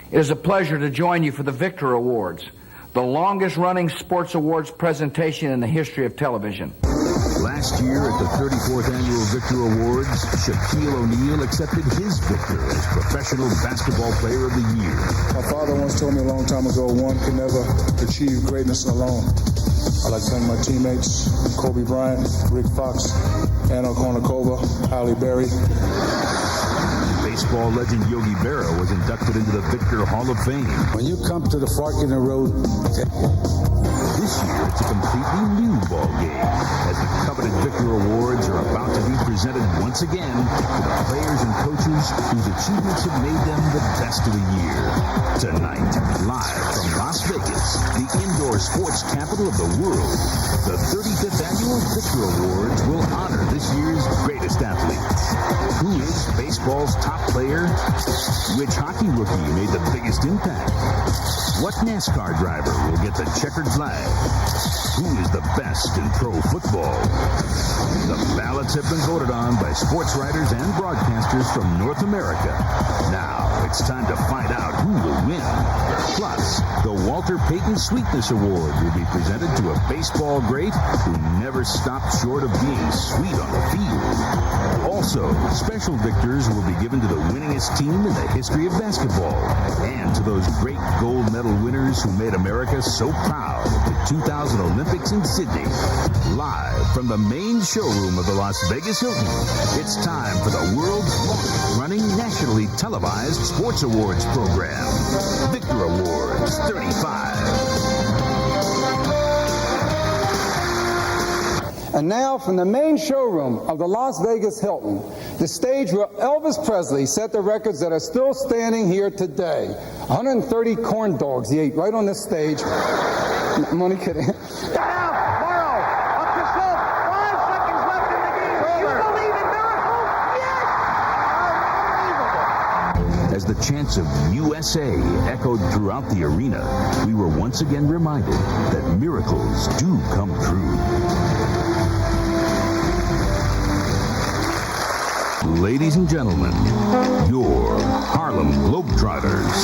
It is a pleasure to join you for the Victor Awards, the longest-running sports awards presentation in the history of television. Last year at the 34th Annual Victor Awards, Shaquille O'Neal accepted his Victor as Professional Basketball Player of the Year. My father once told me a long time ago, one can never achieve greatness alone. I'd like to thank my teammates, Kobe Bryant, Rick Fox, Anna Kournikova, Halle Berry. Baseball legend Yogi Berra was inducted into the Victor Hall of Fame. When you come to the fork in the road, this year, it's a completely new ball game, as the coveted Victor Awards are about to be presented once again to the players and coaches whose achievements have made them the best of the year. Tonight, live from Las Vegas, the indoor sports capital of the world, the 35th Annual Victor Awards will honor this year's greatest athletes. Who is baseball's top player? Which hockey rookie made the biggest impact? What NASCAR driver will get the checkered flag? Who is the best in pro football? The ballots have been voted on by sports writers and broadcasters from North America. Now it's time to find out who will win. Plus, the Walter Payton Sweetness Award will be presented to a baseball great who never stopped short of being sweet on the field. Also, special victors will be given to the winningest team in the history of basketball and to those great gold medal winners who made America so proud at the 2000 Olympics in Sydney. Live from the main showroom of the Las Vegas Hilton, it's time for the world's longest-running nationally televised sports awards program, Victor Awards 35. And now, from the main showroom of the Las Vegas Hilton, the stage where Elvis Presley set the records that are still standing here today. 130 corn dogs he ate right on this stage. I'm only kidding. Now, Morrow, up to Silk. 5 seconds left in the game. Do you believe in miracles? Yes! Unbelievable. As the chants of USA echoed throughout the arena, we were once again reminded that miracles do come true. Ladies and gentlemen, your Harlem Globetrotters.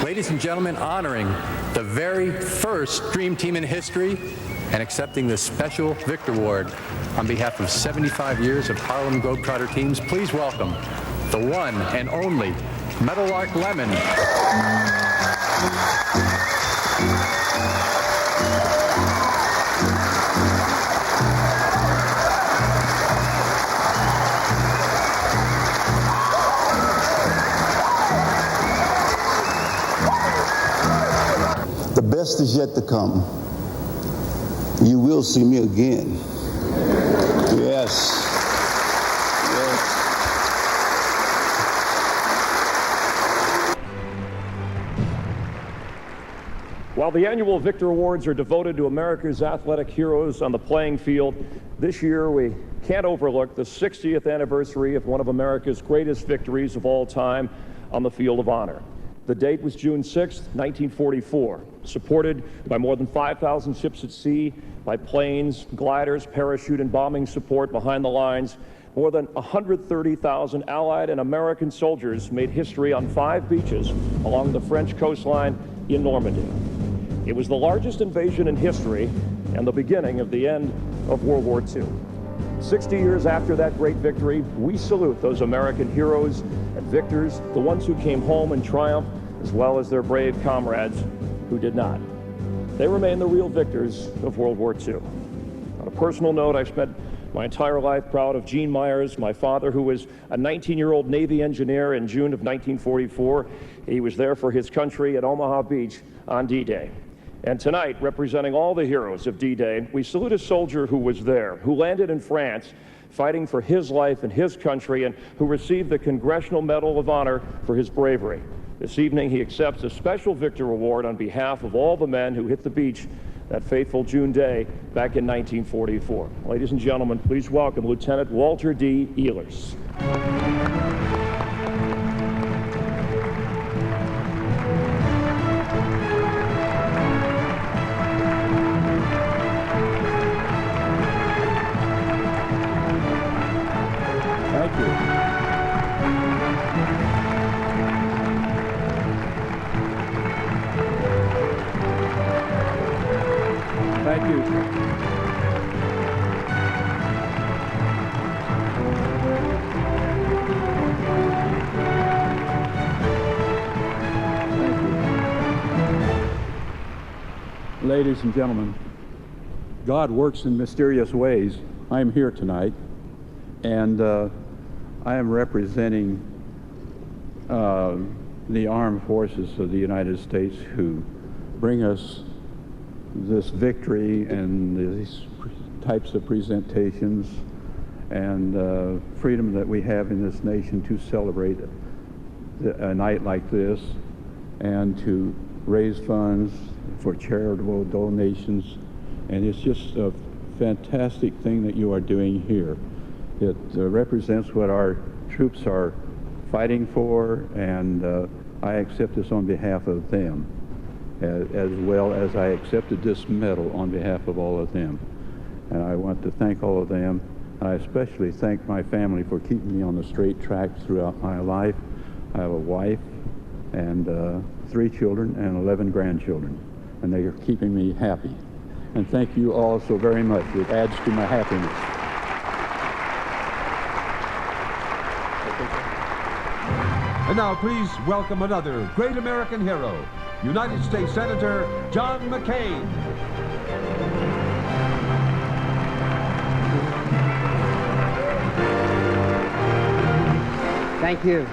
Ladies and gentlemen, honoring the very first Dream Team in history and accepting the special Victor Award on behalf of 75 years of Harlem Globetrotter teams, please welcome the one and only Meadowlark Lemon. The best is yet to come. You will see me again. Yes. While the annual Victor Awards are devoted to America's athletic heroes on the playing field, this year we can't overlook the 60th anniversary of one of America's greatest victories of all time on the field of honor. The date was June 6, 1944, supported by more than 5,000 ships at sea, by planes, gliders, parachute, and bombing support behind the lines. More than 130,000 Allied and American soldiers made history on 5 beaches along the French coastline in Normandy. It was the largest invasion in history and the beginning of the end of World War II. 60 years after that great victory, we salute those American heroes and victors, the ones who came home in triumph, as well as their brave comrades who did not. They remain the real victors of World War II. On a personal note, I spent my entire life proud of Gene Myers, my father, who was a 19-year-old Navy engineer in June of 1944. He was there for his country at Omaha Beach on D-Day. And tonight, representing all the heroes of D-Day, we salute a soldier who was there, who landed in France, fighting for his life and his country, and who received the Congressional Medal of Honor for his bravery. This evening, he accepts a special Victor Award on behalf of all the men who hit the beach that fateful June day back in 1944. Ladies and gentlemen, please welcome Lieutenant Walter D. Ehlers. Thank you. Thank you. Ladies and gentlemen, God works in mysterious ways. I am here tonight, and I am representing the armed forces of the United States who bring us this victory and these types of presentations and freedom that we have in this nation to celebrate a night like this and to raise funds for charitable donations. And it's just a fantastic thing that you are doing here. It represents what our troops are fighting for, and I accept this on behalf of them, as well as I accepted this medal on behalf of all of them. And I want to thank all of them. And I especially thank my family for keeping me on the straight track throughout my life. I have a wife and 3 children and 11 grandchildren, and they are keeping me happy. And thank you all so very much. It adds to my happiness. And now please welcome another great American hero, United States Senator John McCain. Thank you.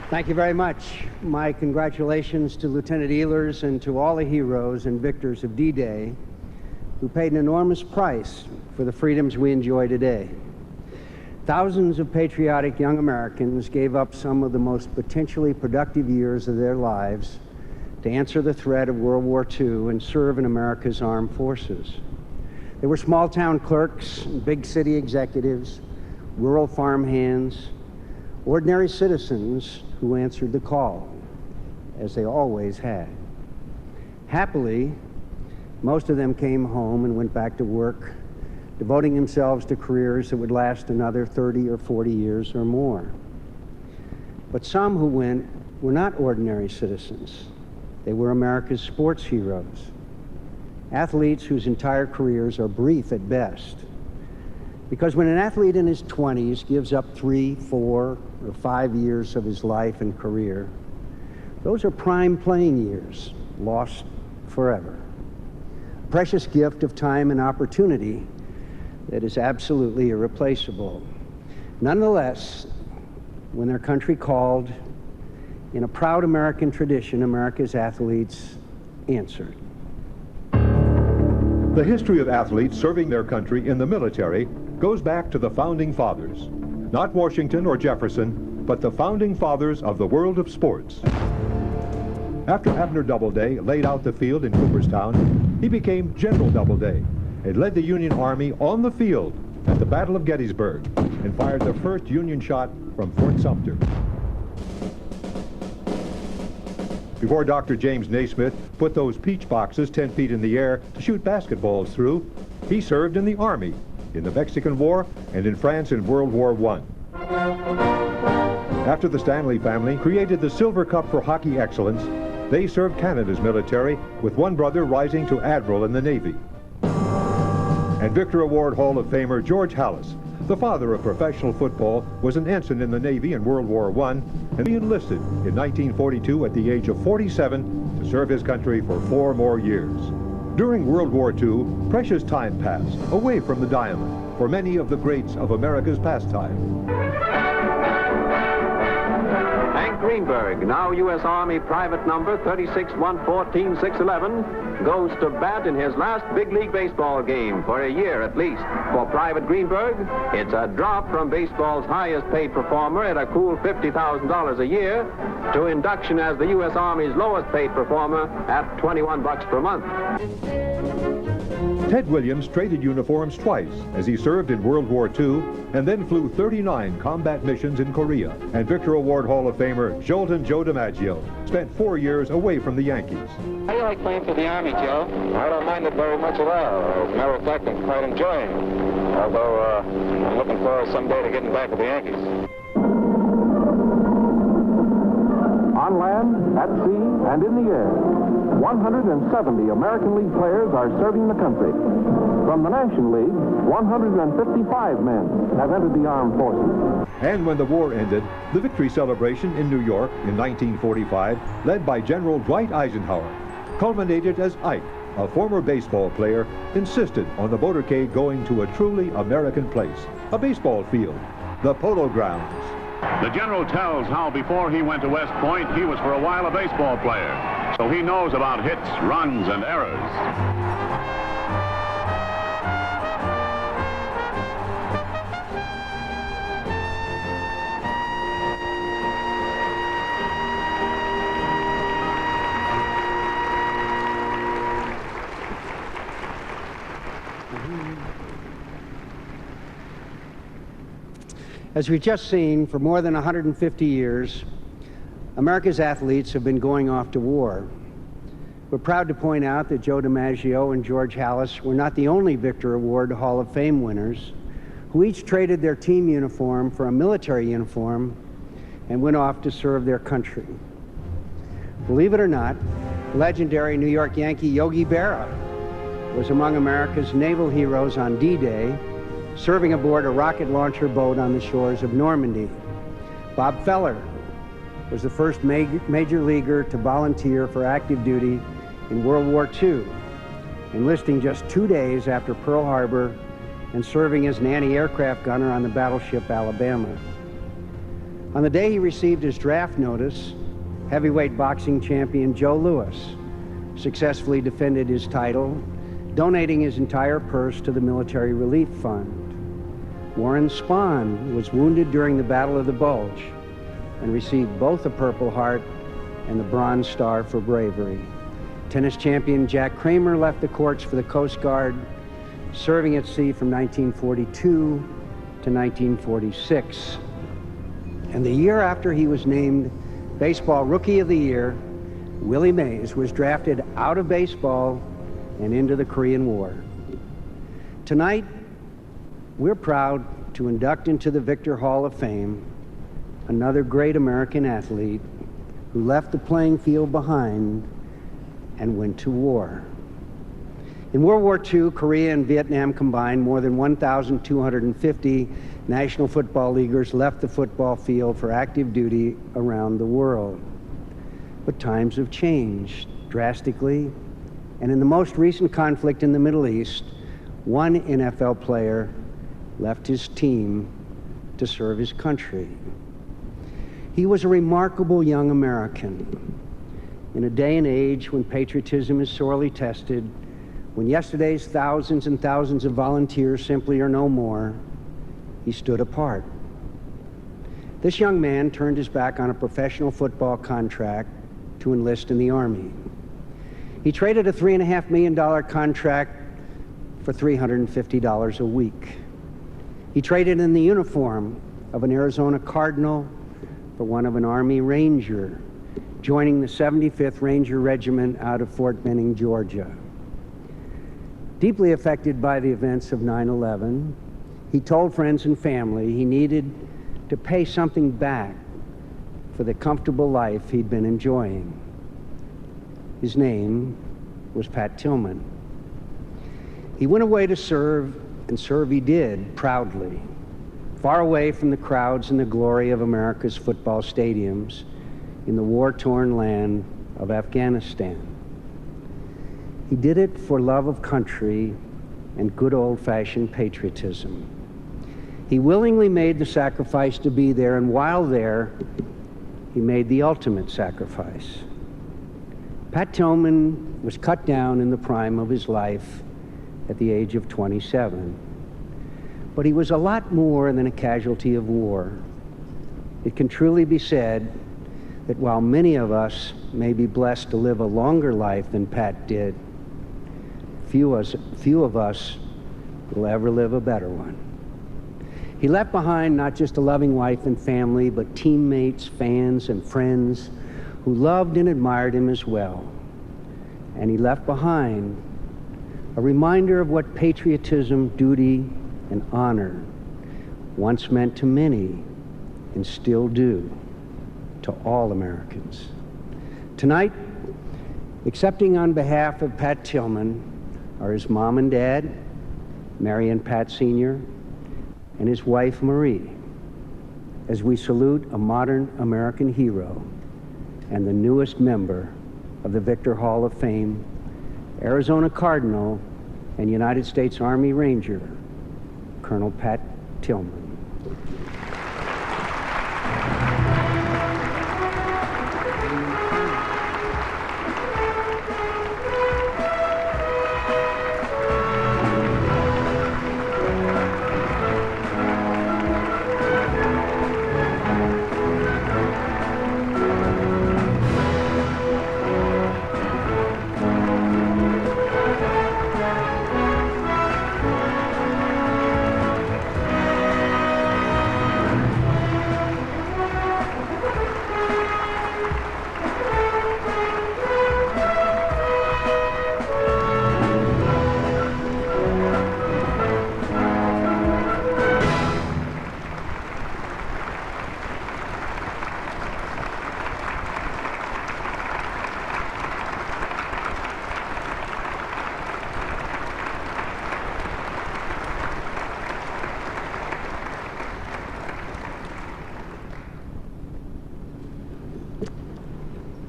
Thank you very much. My congratulations to Lieutenant Ehlers and to all the heroes and victors of D-Day who paid an enormous price for the freedoms we enjoy today. Thousands of patriotic young Americans gave up some of the most potentially productive years of their lives to answer the threat of World War II and serve in America's armed forces. They were small-town clerks, big city executives, rural farmhands, ordinary citizens who answered the call, as they always had. Happily, most of them came home and went back to work, devoting themselves to careers that would last another 30 or 40 years or more. But some who went were not ordinary citizens. They were America's sports heroes, athletes whose entire careers are brief at best. Because when an athlete in his 20s gives up 3, 4, or 5 years of his life and career, those are prime playing years, lost forever. A precious gift of time and opportunity that is absolutely irreplaceable. Nonetheless, when their country called, in a proud American tradition, America's athletes answered. The history of athletes serving their country in the military goes back to the Founding Fathers. Not Washington or Jefferson, but the Founding Fathers of the world of sports. After Abner Doubleday laid out the field in Cooperstown, he became General Doubleday and led the Union Army on the field at the Battle of Gettysburg and fired the first Union shot from Fort Sumter. Before Dr. James Naismith put those peach boxes 10 feet in the air to shoot basketballs through, he served in the Army, in the Mexican War, and in France in World War I. After the Stanley family created the Silver Cup for hockey excellence, they served Canada's military, with one brother rising to Admiral in the Navy. And Victor Award Hall of Famer George Halas, the father of professional football, was an ensign in the Navy in World War I, and he enlisted in 1942 at the age of 47 to serve his country for 4 more years. During World War II, precious time passed away from the diamond for many of the greats of America's pastime. Hank Greenberg, now U.S. Army private number 36-114-611, goes to bat in his last big league baseball game for a year at least. For Private Greenberg, it's a drop from baseball's highest paid performer at a cool $50,000 a year to induction as the U.S. Army's lowest paid performer at $21 per month. Ted Williams traded uniforms twice as he served in World War II and then flew 39 combat missions in Korea. And Victor Award Hall of Famer Jolton Joe DiMaggio spent 4 years away from the Yankees. How do you like playing for the Army, Joe? I don't mind it very much at all. As a matter of fact, I'm quite enjoying it. Although I'm looking forward someday to getting back to the Yankees. On land, at sea, and in the air, 170 American League players are serving the country. From the National League, 155 men have entered the armed forces. And when the war ended, the victory celebration in New York in 1945, led by General Dwight Eisenhower, culminated as Ike, a former baseball player, insisted on the motorcade going to a truly American place, a baseball field, the Polo Grounds. The general tells how before he went to West Point, he was for a while a baseball player. So he knows about hits, runs, and errors. As we've just seen, for more than 150 years, America's athletes have been going off to war. We're proud to point out that Joe DiMaggio and George Halas were not the only Victor Award Hall of Fame winners who each traded their team uniform for a military uniform and went off to serve their country. Believe it or not, legendary New York Yankee Yogi Berra was among America's naval heroes on D-Day, serving aboard a rocket launcher boat on the shores of Normandy. Bob Feller was the first major leaguer to volunteer for active duty in World War II, enlisting just 2 days after Pearl Harbor and serving as an anti-aircraft gunner on the battleship Alabama. On the day he received his draft notice, heavyweight boxing champion Joe Louis successfully defended his title, donating his entire purse to the Military Relief Fund. Warren Spahn was wounded during the Battle of the Bulge and received both the Purple Heart and the Bronze Star for bravery. Tennis champion Jack Kramer left the courts for the Coast Guard, serving at sea from 1942 to 1946. And the year after he was named Baseball Rookie of the Year, Willie Mays was drafted out of baseball and into the Korean War. Tonight, we're proud to induct into the Victor Hall of Fame another great American athlete who left the playing field behind and went to war. In World War II, Korea and Vietnam combined, more than 1,250 National Football Leaguers left the football field for active duty around the world. But times have changed drastically, and in the most recent conflict in the Middle East, one NFL player left his team to serve his country. He was a remarkable young American. In a day and age when patriotism is sorely tested, when yesterday's thousands and thousands of volunteers simply are no more, he stood apart. This young man turned his back on a professional football contract to enlist in the Army. He traded a $3.5 million contract for $350 a week. He traded in the uniform of an Arizona Cardinal for one of an Army Ranger, joining the 75th Ranger Regiment out of Fort Benning, Georgia. Deeply affected by the events of 9/11, he told friends and family he needed to pay something back for the comfortable life he'd been enjoying. His name was Pat Tillman. He went away to serve, and serve he did, proudly, far away from the crowds and the glory of America's football stadiums in the war-torn land of Afghanistan. He did it for love of country and good old-fashioned patriotism. He willingly made the sacrifice to be there, and while there, he made the ultimate sacrifice. Pat Tillman was cut down in the prime of his life at the age of 27. But he was a lot more than a casualty of war. It can truly be said that while many of us may be blessed to live a longer life than Pat did, few of us will ever live a better one. He left behind not just a loving wife and family, but teammates, fans, and friends who loved and admired him as well. And he left behind a reminder of what patriotism, duty, and honor once meant to many and still do to all Americans. Tonight, accepting on behalf of Pat Tillman are his mom and dad, Mary and Pat Sr., and his wife, Marie, as we salute a modern American hero and the newest member of the Victor Hall of Fame, Arizona Cardinal and United States Army Ranger, Colonel Pat Tillman.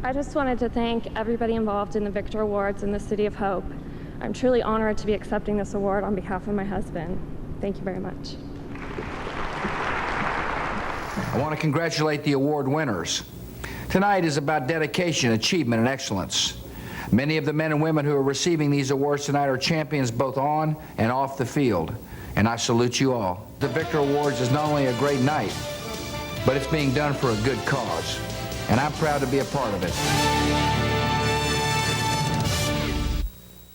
I just wanted to thank everybody involved in the Victor Awards in the City of Hope. I'm truly honored to be accepting this award on behalf of my husband. Thank you very much. I want to congratulate the award winners. Tonight is about dedication, achievement, and excellence. Many of the men and women who are receiving these awards tonight are champions both on and off the field, and I salute you all. The Victor Awards is not only a great night, but it's being done for a good cause, and I'm proud to be a part of it.